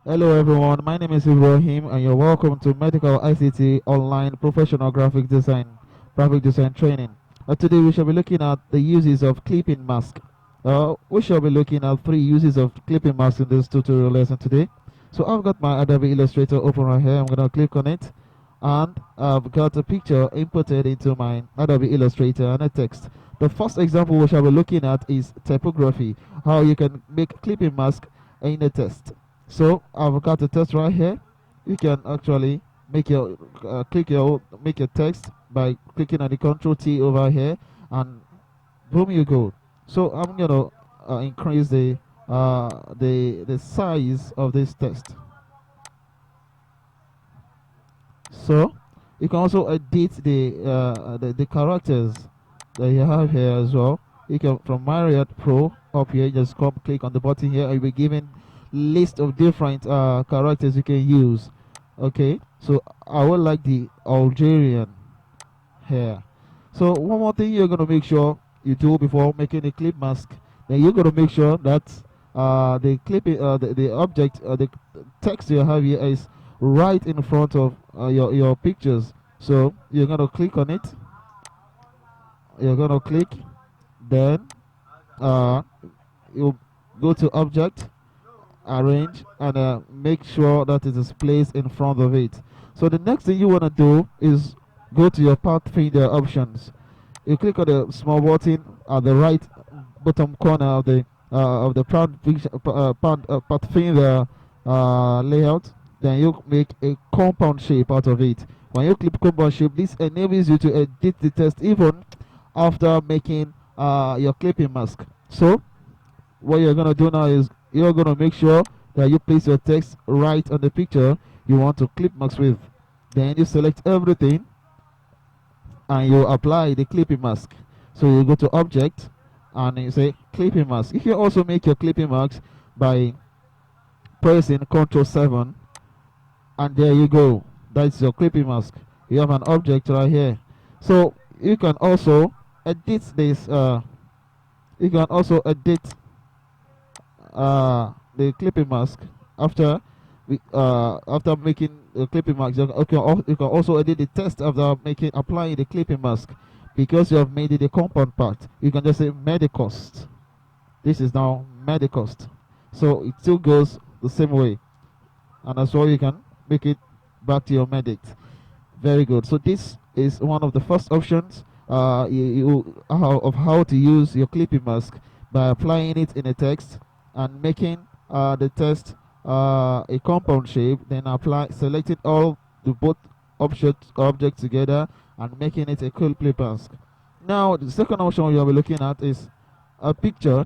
Hello everyone, my name is Ibrahim and you're welcome to Medical ICT Online Professional Graphic Design Training. Today we shall be looking at the uses of clipping mask. We shall be looking at 3 uses of clipping mask in this tutorial lesson today. So I've got my Adobe Illustrator open right here. I'm going to click on it and I've got a picture inputted into my Adobe Illustrator and a text. The first example we shall be looking at is typography, how you can make clipping mask in a text. So I've got a text right here. You can actually make your make your text by clicking on the Control T over here, and boom, you go. So I'm gonna increase the size of this text. So you can also edit the characters that you have here as well. You can from Marriott Pro up here, just come click on the button here, and you'll be given list of different characters you can use. Okay, so I would like the Algerian here. So one more thing you're gonna make sure you do before making a clip mask, then you're gonna make sure that the object the text you have here is right in front of your pictures. So you're gonna click on it. You're gonna click, then uh, you go to object, arrange, and make sure that it is placed in front of it. So the next thing you wanna do is go to your Pathfinder options. You click on the small button at the right bottom corner of the Pathfinder layout. Then you make a compound shape out of it. When you click compound shape, this enables you to edit the text even after making your clipping mask. So what you're gonna do now is you're gonna make sure that you place your text right on the picture you want to clip mask with. Then you select everything and you apply the clipping mask. So you go to object and you say clipping mask. You can also make your clipping mask by pressing Ctrl 7, and there you go. That's your clipping mask. You have an object right here. So you can also edit this. You can also edit the clipping mask after after making the clipping mask. You can also edit the text after making applying the clipping mask. Because you have made it a compound part, you can just say medicost. This is now medicost. So it still goes the same way, and as well you can make it back to your medic. Very good. So this is one of the first options of how to use your clipping mask by applying it in a text and making the text a compound shape, then apply selecting all the both objects together and making it a clipping mask. Now the second option we will be looking at is a picture.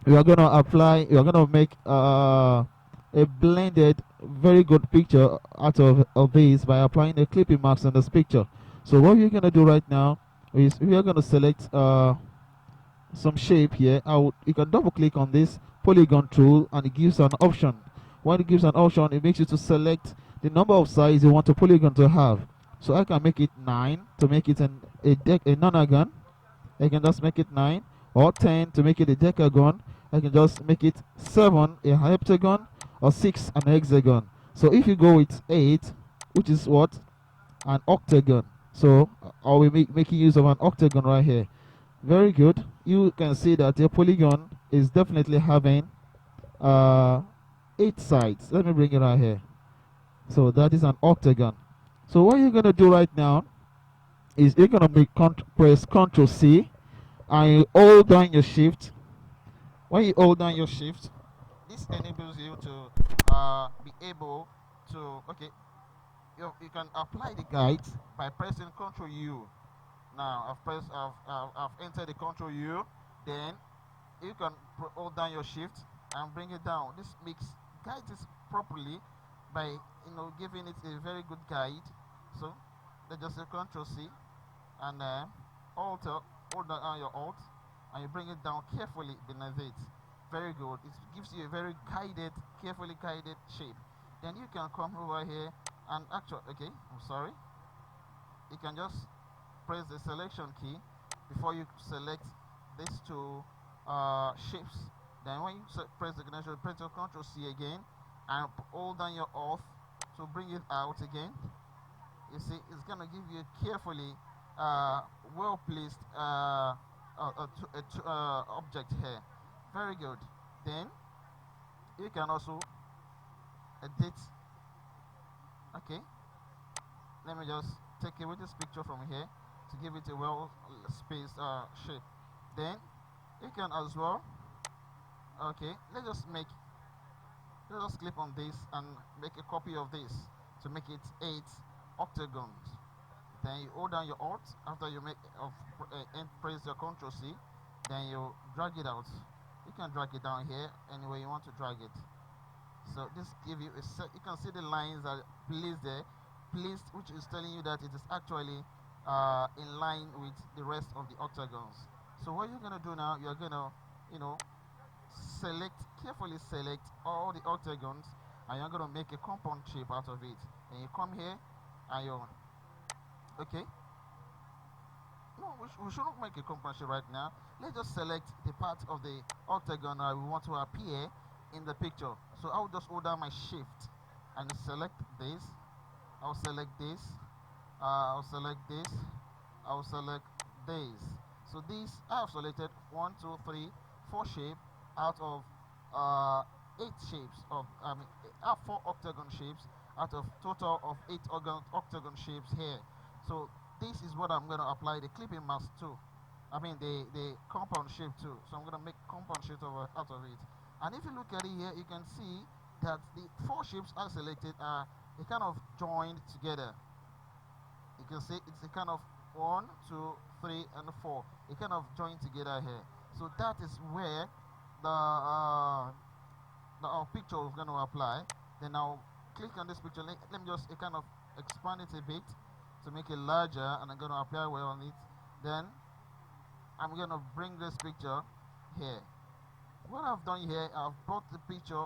We are gonna apply. We are gonna make a blended, very good picture out of this by applying the clipping marks on this picture. So what we're gonna do right now is we are gonna select some shape here. You can double click on this Polygon Tool and it gives an option. When it gives an option, it makes you to select the number of size you want a polygon to have. So I can make it 9 to make it a nonagon. I can just make it 9, or 10 to make it a decagon. I can just make it 7, a heptagon, or 6, an hexagon. So if you go with 8, which is what? An octagon. So are we making use of an octagon right here? Very good. You can see that your polygon is definitely having 8 sides. Let me bring it right here. So that is an octagon. So what you're going to do right now is you're going to press Ctrl C and you hold down your shift. When you hold down your shift, this enables you to be able to, okay, you can apply the guide by pressing Ctrl U. Now I've entered the Ctrl U. Then you can hold down your shift and bring it down. This makes guide this properly by giving it a very good guide. So let's just say Ctrl C and hold down your Alt and you bring it down carefully beneath it. Very good. It gives you a very carefully guided shape. Then you can come over here and you can just press the selection key before you select these two shapes. Then when you press the connection, press Ctrl C again and hold down your Alt to bring it out again. You see, it's gonna give you a carefully well placed object here. Very good. Then you can also edit. Okay, let me just take away this picture from here to give it a well spaced shape. Then you can as well, okay, let's just click on this and make a copy of this to make it 8 octagons. Then you hold down your Alt after you make and press your Ctrl C. Then you drag it out. You can drag it down here anywhere you want to drag it. So this give you a set. You can see the lines are placed there, which is telling you that it is actually in line with the rest of the octagons. So what you're gonna do now, you're gonna, carefully select all the octagons, and you're gonna make a compound shape out of it. And you come here, and you, okay. No, we shouldn't make a compound shape right now. Let's just select the part of the octagon that we want to appear in the picture. So I'll just hold down my shift and select this. I'll select this. I'll select this. I'll select this. So these I have selected 1, 2, 3, 4 shape out of 8 shapes of I have 4 octagon shapes out of total of 8 octagon shapes here. So this is what I'm going to apply the clipping mask to. The compound shape too. So I'm going to make compound shape out of it. And if you look at it here, you can see that the 4 shapes I selected are they kind of joined together. You can see it's a kind of 1, 2, 3, and 4. It kind of joined together here. So that is where our picture is going to apply. Then I'll click on this picture. Let me just kind of expand it a bit to make it larger, and I'm going to apply well on it. Then I'm going to bring this picture here. What I've done here, I've brought the picture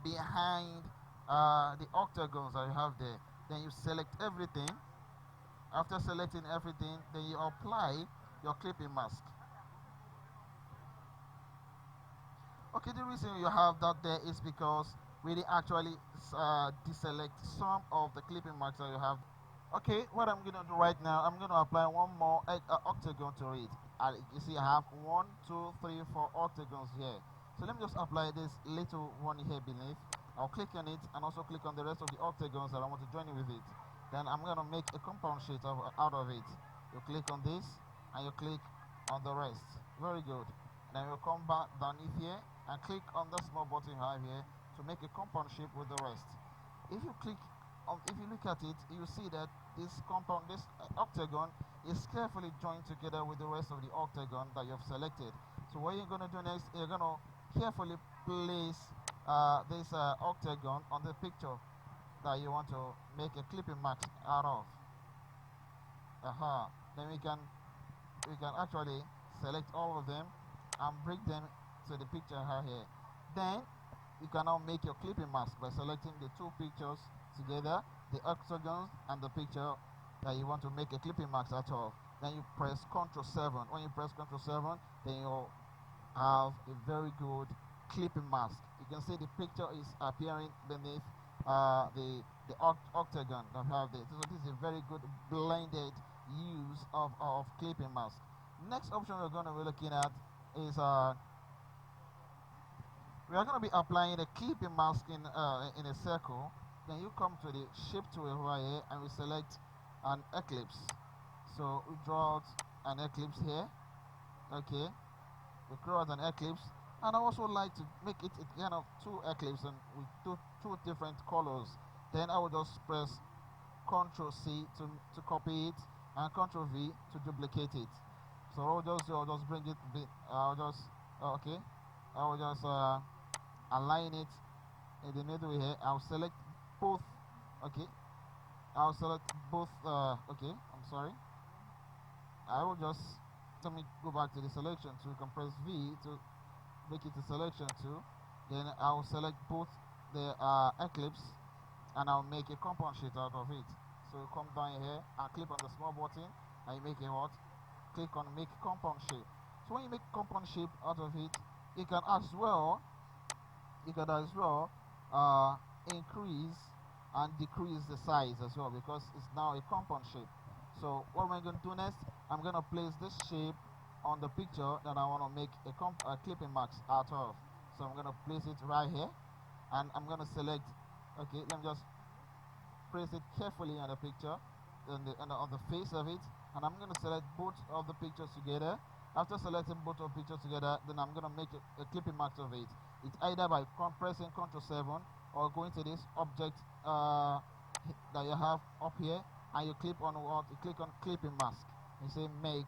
behind the octagons that you have there. Then you select everything. After selecting everything, then you apply your clipping mask. Okay, the reason you have that there is because we actually deselect some of the clipping marks that you have. Okay, what I'm going to do right now, I'm going to apply one more octagon to it. You see I have 1, 2, 3, 4 octagons here. So let me just apply this little one here beneath. I'll click on it and also click on the rest of the octagons that I want to join with it. Then I'm going to make a compound shape out of it. You click on this and you click on the rest. Very good. Then you'll come back down here and click on the small button you have here to make a compound shape with the rest. If you look at it, you see that this octagon is carefully joined together with the rest of the octagon that you have selected. So what you're going to do next, you're going to carefully place this octagon on the picture that you want to make a clipping mark out of. Then we can actually select all of them and bring them to the picture here. Then you can now make your clipping mask by selecting the 2 pictures together, the octagons and the picture that you want to make a clipping mask out of. Then you press Ctrl 7. When you press Ctrl 7, then you'll have a very good clipping mask. You can see the picture is appearing beneath the octagon that have this. So this is a very good blended use of clipping mask. Next option we're going to be looking at is we are going to be applying a clipping mask in a circle. Then you come to the shape tool right here and we select an ellipse. So we draw out an ellipse here. Okay, we draw out an ellipse, and I also like to make it a kind of 2 ellipses and with two different colors. Then I will just press Ctrl C to copy it and Ctrl V to duplicate it. So I'll just bring it. I'll just align it in the middle here. I'll select both. Okay, I'll select both. Okay, I'm sorry. I will just let me go back to the selection tool. You can press V to make it a selection tool. Then I'll select both the ellipse and I'll make a compound sheet out of it. So you come down here and click on the small button and you make a what? Click on make compound shape. So when you make compound shape out of it, you can as well increase and decrease the size as well, because it's now a compound shape. So what am I going to do next? I'm going to place this shape on the picture that I want to make a clipping marks out of. So I'm going to place it right here, and I'm going to select, okay, let me just place it carefully on the picture, on the face of it, and I'm going to select both of the pictures together. After selecting both of the pictures together, then I'm going to make a clipping marks of it. It's either by pressing Ctrl 7 or going to this object that you have up here, and you click on what? You click on clipping mask. You say make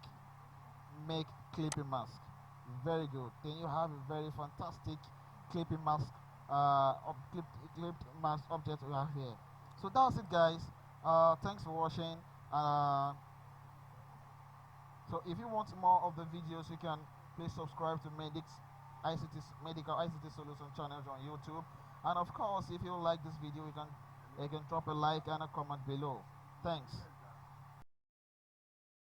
clipping mask. Very good. Then you have a very fantastic clipping mask, clipped mask object we have here. So that's it, guys. Thanks for watching. So if you want more of the videos, you can please subscribe to Medical ICT Solution channels on YouTube. And of course, if you like this video, you can drop a like and a comment below. Thanks.